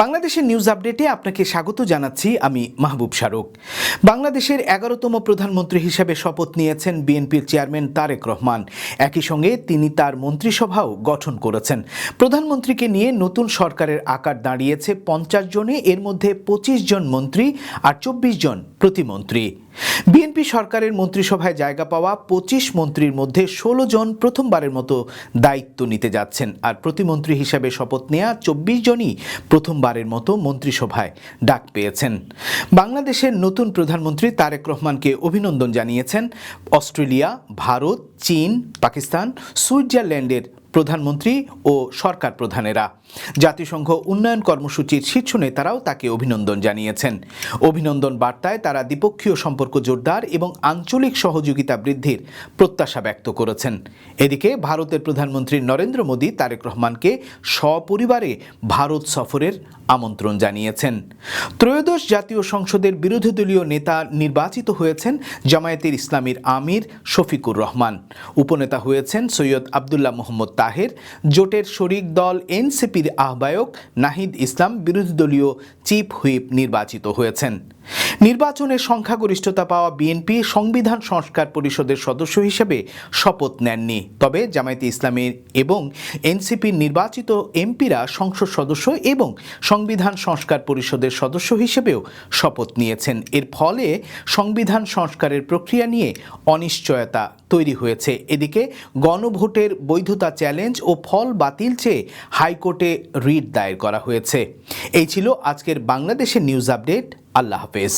বাংলাদেশের নিউজ আপডেটে আপনাকে স্বাগত জানাচ্ছি আমি মাহবুব শারুক। বাংলাদেশের 11তম প্রধানমন্ত্রী হিসেবে শপথ নিয়েছেন বিএনপির চেয়ারম্যান তারেক রহমান। একই সঙ্গে তিনি তার মন্ত্রিসভাও গঠন করেছেন। প্রধানমন্ত্রীকে নিয়ে নতুন সরকারের আকার দাঁড়িয়েছে 50 জনে, এর মধ্যে 25 জন মন্ত্রী আর 24 জন প্রতিমন্ত্রী। বিএনপি সরকারের মন্ত্রিসভায় জায়গা পাওয়া 25 মন্ত্রীর মধ্যে 16 জন প্রথমবারের মতো দায়িত্ব নিতে যাচ্ছেন, আর প্রতিমন্ত্রী হিসেবে শপথ নেওয়া 24 জনই প্রথমবারের মতো মন্ত্রিসভায় ডাক পেয়েছেন। বাংলাদেশের নতুন প্রধানমন্ত্রী তারেক রহমানকে অভিনন্দন জানিয়েছেন অস্ট্রেলিয়া, ভারত, চীন, পাকিস্তান, সুইজারল্যান্ডের প্রধানমন্ত্রী ও সরকার প্রধানেরা। জাতিসংঘ উন্নয়ন কর্মসূচির শীর্ষ নেতারাও তাকে অভিনন্দন জানিয়েছেন। অভিনন্দন বার্তায় তারা দ্বিপক্ষীয় সম্পর্ক জোরদার এবং আঞ্চলিক সহযোগিতা বৃদ্ধির প্রত্যাশা ব্যক্ত করেছেন। এদিকে ভারতের প্রধানমন্ত্রী নরেন্দ্র মোদী তারেক রহমানকে সপরিবারে ভারত সফরের আমন্ত্রণ জানিয়েছেন। ত্রয়োদশ জাতীয় সংসদের বিরোধী দলীয় নেতা নির্বাচিত হয়েছেন জামায়াতের ইসলামীর আমির শফিকুর রহমান। উপনেতা হয়েছেন সৈয়দ আবদুল্লাহ মোহাম্মদ তাহের। জোটের শরিক দল এনসিপির আহ্বায়ক নাহিদ ইসলাম বিরোধী দলীয় চিফ হুইপ নির্বাচিত হয়েছেন। নির্বাচনে সংখ্যাগরিষ্ঠতা পাওয়া বিএনপি সংবিধান সংস্কার পরিষদের সদস্য হিসেবে শপথ নেননি, তবে জামায়াতে ইসলামী এবং এনসিপির নির্বাচিত এমপিরা সংসদ সদস্য এবং সংবিধান সংস্কার পরিষদের সদস্য হিসেবেও শপথ নিয়েছেন। এর ফলে সংবিধান সংস্কারের প্রক্রিয়া নিয়ে অনিশ্চয়তা তৈরি হয়েছে। এদিকে গণভোটের বৈধতা চ্যালেঞ্জ ও ফল বাতিল চেয়ে হাইকোর্টে রিট দায়ের করা হয়েছে। এই ছিল আজকের বাংলাদেশের নিউজ আপডেট। আল্লাহ হাফেজ।